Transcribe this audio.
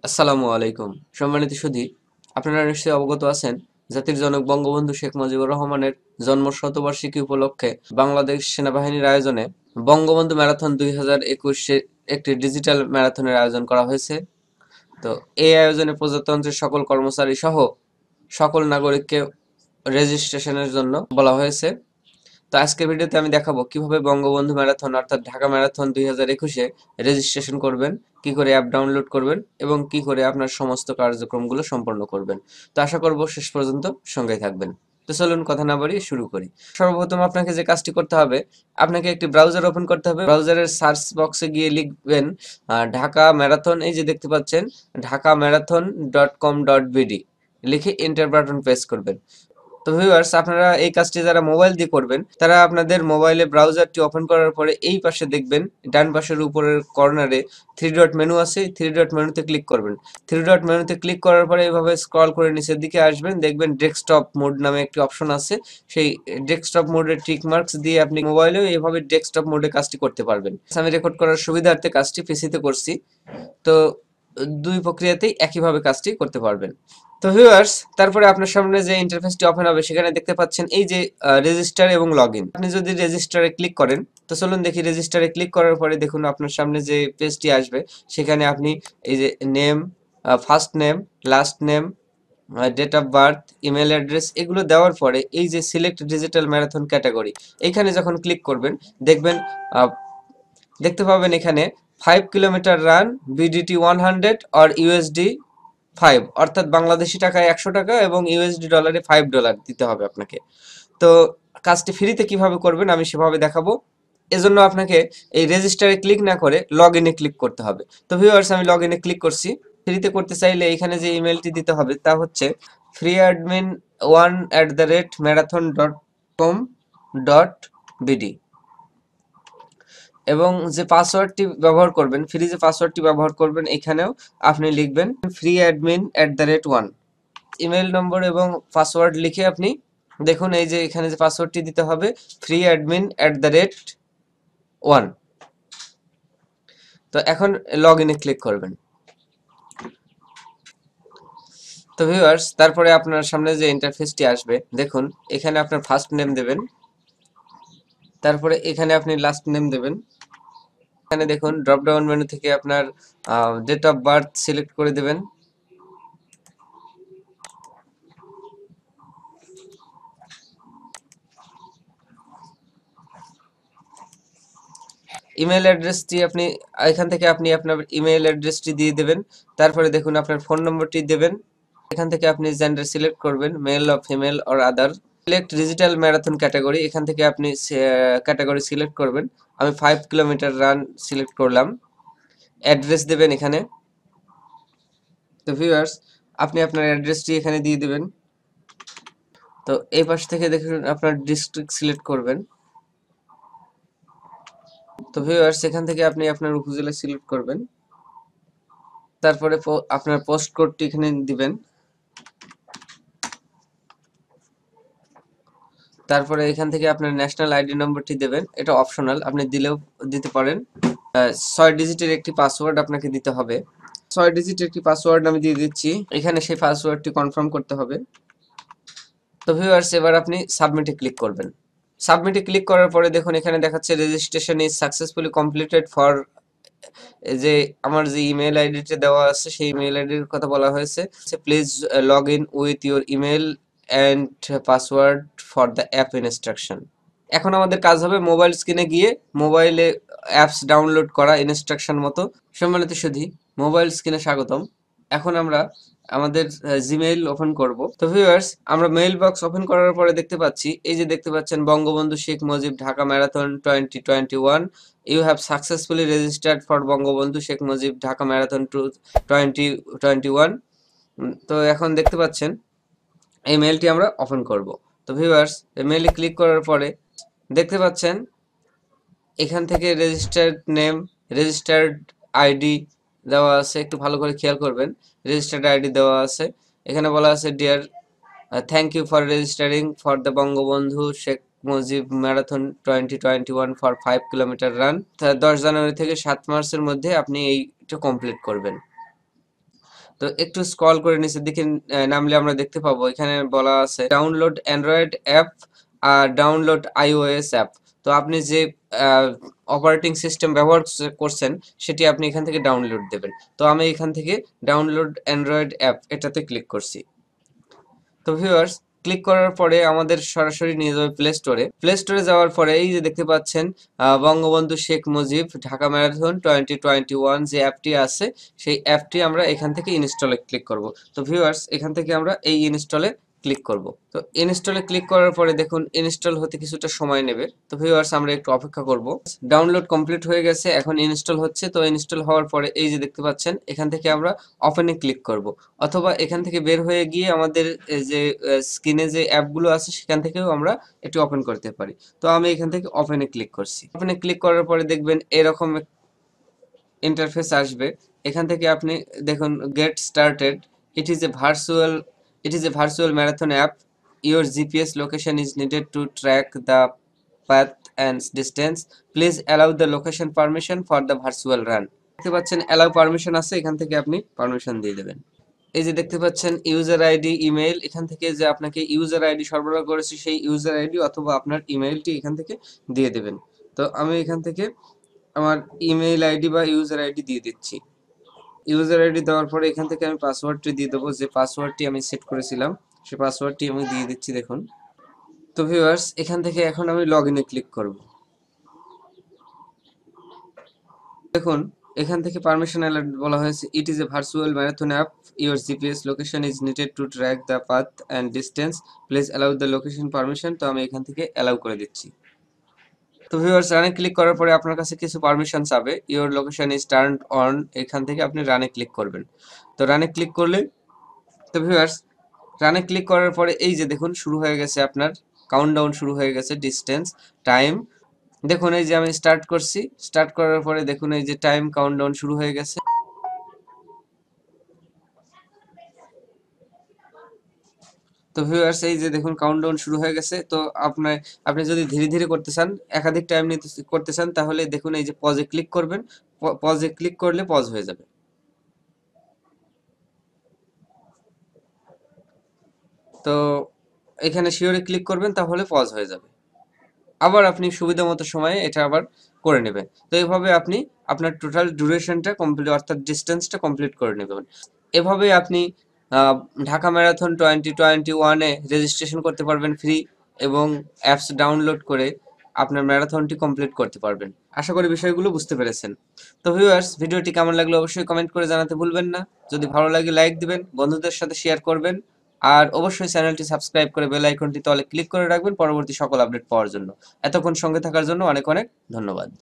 আসসালামু আলাইকুম। সম্মানিত সুধী, আপনারা নিশ্চয়ই অবগত আছেন জাতির জনক বঙ্গবন্ধু শেখ মুজিবুর রহমানের জন্ম শতবার্ষিকী উপলক্ষে বাংলাদেশ সেনাবাহিনীর আয়োজনে বঙ্গবন্ধু ম্যারাথন 2021 একটি ডিজিটাল ম্যারাথনের আয়োজন করা হয়েছে। তো এই আয়োজনে প্রজাতন্ত্রের সকল কর্মচারী সহ সকল নাগরিককে রেজিস্ট্রেশনের জন্য বলা হয়েছে। তো আজকের ভিডিওতে আমি দেখাবো কিভাবে বঙ্গবন্ধু ম্যারাথন অর্থাৎ ঢাকা ম্যারাথন 2021-এ রেজিস্ট্রেশন করবেন, কি করে অ্যাপ ডাউনলোড করবেন এবং কি করে আপনার সমস্ত কার্যক্রমগুলো সম্পন্ন করবেন। তো আশা করব শেষ পর্যন্ত সঙ্গেই থাকবেন। তো চলুন কথা না বাড়িয়ে শুরু করি। সর্বপ্রথম আপনাকে যে কাজটি করতে হবে, আপনাকে একটি ব্রাউজার ওপেন করতে হবে। ব্রাউজারের সার্চ বক্সে গিয়ে লিখবেন ঢাকা ম্যারাথন, এই যে দেখতে পাচ্ছেন ঢাকাম্যারাথন.com.bd লিখে এন্টার বাটন প্রেস করবেন। তো ভিউয়ার্স, আপনারা এই কাজটি যারা মোবাইল দিয়ে করবেন তারা আপনাদের মোবাইলে ব্রাউজারটি ওপেন করার পরে এই পাশে দেখবেন ডান পাশের উপরের কর্নারে থ্রি ডট মেনু আছে। থ্রি ডট মেনুতে ক্লিক করবেন। থ্রি ডট মেনুতে ক্লিক করার পরে এইভাবে স্ক্রল করে নিচের দিকে আসবেন, দেখবেন ডেস্কটপ মোড নামে একটি অপশন আছে। সেই ডেস্কটপ মোডের টিক মার্কস দিয়ে আপনি মোবাইলেও এইভাবে ডেস্কটপ মোডে কাজটি করতে পারবেন। আমি রেকর্ড করার সুবিধার্থে কাজটি পিসিতে করছি। তো দুই প্রক্রিয়াতেই একইভাবে কাজটি করতে পারবেন। তো ভিউয়ার্স, তারপরে আপনার সামনে যে ইন্টারফেসটি ওপেন হবে সেখানে দেখতে পাচ্ছেন এই যে রেজিস্টার এবং লগইন। আপনি যদি রেজিস্টারে ক্লিক করেন, তো চলুন দেখি। রেজিস্টারে ক্লিক করার পরে দেখুন আপনার সামনে যে পেজটি আসবে সেখানে আপনি এই যে name, first name, last name, date of birth, email address এগুলো দেওয়ার পরে এই যে সিলেক্ট ডিজিটাল ম্যারাথন ক্যাটাগরি, এইখানে যখন ক্লিক করবেন দেখবেন দেখতে পাবেন এখানে 5 কিলোমিটার রান, বিডিটি 100 আর ইউএসডি 5, অর্থাৎ বাংলাদেশি টাকায় 100 টাকা এবং ইউএসডি ডলারে $5 দিতে হবে আপনাকে। তো কাজটি ফ্রিতে কিভাবে করবেন আমি সেভাবে দেখাবো। এজন্য আপনাকে এই রেজিস্টারে ক্লিক না করে লগ ইনে ক্লিক করতে হবে। তো ভিউয়ার্স, আমি লগ ইনে ক্লিক করছি। ফ্রিতে করতে চাইলে এখানে যে ইমেলটি দিতে হবে তা হচ্ছে freeadmin1@marathon.com.bd এবং যে পাসওয়ার্ডটি ব্যবহার করবেন, ফ্রি যে পাসওয়ার্ডটি ব্যবহার করবেন এখানেও আপনি লিখবেন freeadmin@1। ইমেল নম্বর এবং পাসওয়ার্ড লিখে আপনি দেখুন এই যে এখানে যে পাসওয়ার্ডটি দিতে হবে freeadmin@1। তো এখন লগ ইনে ক্লিক করবেন। তো ভিউয়ার্স, তারপরে আপনার সামনে যে ইন্টারফেসটি আসবে দেখুন এখানে আপনার ফার্স্ট নেম দেবেন, তারপরে এখানে আপনি লাস্ট নেম দেবেন। এখানে দেখুন ড্রপ ডাউন মেনু থেকে আপনার ডেট অফ বার্থ সিলেক্ট করে দেবেন। ইমেল অ্যাড্রেসটি আপনি এখান থেকে আপনি আপনার ইমেল অ্যাড্রেসটি দিয়ে দেবেন। তারপরে দেখুন আপনার ফোন নম্বরটি দেবেন। এখান থেকে আপনি জেন্ডার সিলেক্ট করবেন, male or female or other. Select digital marathon category, এখান থেকে আপনি ক্যাটাগরি সিলেক্ট করবেন। আমি 5 কিলোমিটার রান সিলেক্ট করলাম। অ্যাড্রেস দেবেন এখানে। তো ভিউয়ার্স, আপনি আপনার অ্যাড্রেসটি এখানে দিয়ে দেবেন। তো এই পাশ থেকে দেখুন আপনার ডিস্ট্রিক্ট সিলেক্ট করবেন। তো ভিউয়ার্স, এখান থেকে আপনি আপনার উপজেলা সিলেক্ট করবেন। তারপরে আপনার পোস্ট কোডটি এখানে দিবেন। তারপরে এখান থেকে আপনার ন্যাশনাল আইডি নম্বরটি দেবেন, এটা অপশনাল, আপনি দিলেও দিতে পারেন। 6 ডিজিটের একটি পাসওয়ার্ড আপনাকে দিতে হবে। 6 ডিজিটের একটি পাসওয়ার্ড আমি দিয়ে দিচ্ছি, এখানে সেই পাসওয়ার্ডটি কনফার্ম করতে হবে। তো ভিউয়ার্স, এবার আপনি সাবমিটে ক্লিক করবেন। সাবমিটে ক্লিক করার পরে দেখুন এখানে দেখাচ্ছে registration is successfully completed for, যে আমার যে ইমেল আইডিটা দেওয়া আছে সেই ইমেল আইডির কথা বলা হয়েছে। Please log in with your email and password for the app instruction. এখন আমাদের কাজ হবে মোবাইল স্ক্রিনে গিয়ে মোবাইলে অ্যাপস ডাউনলোড করা ইনস্ট্রাকশন মতো। সম্মানিত সুধী, মোবাইল স্ক্রিনে স্বাগতম। এখন আমরা আমাদের জিমেইল ওপেন করব। তো ভিউয়ার্স, আমরা মেইল বক্স ওপেন করার পরে দেখতে পাচ্ছি এই যে দেখতে পাচ্ছেন Bangabandhu Sheikh Mujib Dhaka marathon 2021, you have successfully registered for Bangabandhu Sheikh Mujib Dhaka marathon 2021। তো এখন দেখতে পাচ্ছেন এই মেইলটি আমরা ওপেন করব। তো ভিউয়ার্স, এই মেইলে ক্লিক করার পরে দেখতে পাচ্ছেন এখান থেকে রেজিস্টার্ড নেম, রেজিস্টার্ড আইডি দেওয়া আছে, একটু ভালো করে খেয়াল করবেন। রেজিস্টার্ড আইডি দেওয়া আছে, এখানে বলা আছে dear thank you for registering for the Bangabandhu Sheikh Mujib marathon 2021 for 5 kilometre run. 10 জানুয়ারি থেকে 7 মার্চের মধ্যে আপনি এইটা কমপ্লিট করবেন। তো একটু স্ক্রল করে নিচের দিকে নামলে আমরা দেখতে পাবো এখানে বলা আছে ডাউনলোড অ্যান্ড্রয়েড অ্যাপ আর ডাউনলোড iOS অ্যাপ। তো আপনি যে অপারেটিং সিস্টেম ব্যবহার করছেন সেটি আপনি এখান থেকে ডাউনলোড দেবেন। তো আমি এখান থেকে ডাউনলোড অ্যান্ড্রয়েড অ্যাপ এটাতে ক্লিক করছি। তো ভিউয়ার্স, ক্লিক করার পরে আমাদের সরাসরি নিয়ে যাবে প্লে স্টোরে। প্লে স্টোরে যাওয়ার পরে এই যে দেখতে পাচ্ছেন বঙ্গবন্ধু শেখ মুজিব ঢাকা ম্যারাথন 2021 যে অ্যাপটি আছে সেই অ্যাপটি আমরা এখান থেকে ইনস্টলে ক্লিক করব। তো ভিউয়ার্স, এখান থেকে আমরা এই ইনস্টলে ক্লিক করব। তো ইনস্টলে ক্লিক করার পরে দেখুন ইনস্টল হতে কিছুটা সময় নেবে। তো ভিউয়ার্স, আমরা একটু অপেক্ষা করব। ডাউনলোড কমপ্লিট হয়ে গেছে, এখন ইনস্টল হচ্ছে। তো ইনস্টল হওয়ার পরে এই যে দেখতে পাচ্ছেন এখান থেকে আমরা ওপেনে ক্লিক করব, অথবা এখান থেকে বের হয়ে গিয়ে আমাদের যে স্ক্রিনে যে অ্যাপগুলো আছে সেখান থেকেও আমরা এটি ওপেন করতে পারি। তো আমি এখান থেকে ওপেনে ক্লিক করছি। ওপেনে ক্লিক করার পরে দেখবেন এরকম ইন্টারফেস আসবে। এখান থেকে আপনি দেখুন get started, it is a virtual marathon app, your GPS location is needed to track the path and distance, please allow the location permission for the virtual run। দেখতে পাচ্ছেন allow permission আছে, এখান থেকে আপনি পারমিশন দিয়ে দেবেন। এই যে দেখতে পাচ্ছেন ইউজার আইডি, ইমেইল, এখান থেকে যে আপনাকে ইউজার আইডি সরবরাহ করেছে সেই ইউজার আইডি অথবা আপনার ইমেইলটি এখান থেকে দিয়ে দেবেন। তো আমি এখান থেকে আমার ইমেইল আইডি বা ইউজার আইডি দিয়ে দিচ্ছি। ইউজার আইডি দেওয়ার পরে এখান থেকে আমি পাসওয়ার্ডটি দিয়ে দেবো, যে পাসওয়ার্ডটি আমি সেট করেছিলাম সেই পাসওয়ার্ডটি আমি দিয়ে দিচ্ছি। দেখুন, তো ভিউয়ার্স, এখান থেকে এখন আমি লগইনে ক্লিক করব। দেখুন এখান থেকে পারমিশন অ্যালার্ট বলা হয়েছে, it is a virtual marathon app, your GPS location is needed to track the path and distance, please allow the location permission. তো আমি এখান থেকে অ্যালাউ করে দিচ্ছি। তো ভিউয়ার্স, রানে ক্লিক করার পরে আপনার কাছে কিছু পারমিশন চাবে, your location is turned on, এখান থেকে আপনি রানে ক্লিক করবেন। তো রানে ক্লিক করলে, তো ভিউয়ার্স, রানে ক্লিক করার পরে এই যে দেখুন শুরু হয়ে গেছে, আপনার কাউন্টডাউন শুরু হয়ে গেছে, ডিস্টেন্স, টাইম। দেখুন এই যে আমি স্টার্ট করছি, স্টার্ট করার পরে দেখুন এই যে টাইম কাউন্টডাউন শুরু হয়ে গেছে। তো ভিউয়ার্স, এই যে দেখুন কাউন্টডাউন শুরু হয়ে গেছে। তো আপনি যদি ধীরে ধীরে করতে চান, একাধিক টাইম নিতে করতে চান, তাহলে দেখুন এই যে পজে ক্লিক করবেন, পজে ক্লিক করলে পজ হয়ে যাবে। তো এখানে শিওরে ক্লিক করবেন, তাহলে পজ হয়ে যাবে। আবার আপনি সুবিধা মতো সময়ে এটা আবার করে নেবেন। তো এইভাবে আপনি আপনার টোটাল ডিউরেশনটা কমপ্লিট, অর্থাৎ ডিস্টেন্সটা কমপ্লিট করে নেবেন। এভাবে আপনি ঢাকা ম্যারাথন 2021-এ রেজিস্ট্রেশন করতে পারবেন ফ্রি, এবং অ্যাপস ডাউনলোড করে আপনার ম্যারাথনটি কমপ্লিট করতে পারবেন। আশা করি বিষয়গুলো বুঝতে পেরেছেন। তো ভিউয়ার্স, ভিডিওটি কেমন লাগলো অবশ্যই কমেন্ট করে জানাতে ভুলবেন না। যদি ভালো লাগে লাইক দিবেন, বন্ধুদের সাথে শেয়ার করবেন, আর অবশ্যই চ্যানেলটি সাবস্ক্রাইব করে বেল আইকনটি তলে ক্লিক করে রাখবেন পরবর্তী সকল আপডেট পাওয়ার জন্য। এতক্ষণ সঙ্গে থাকার জন্য অনেক অনেক ধন্যবাদ।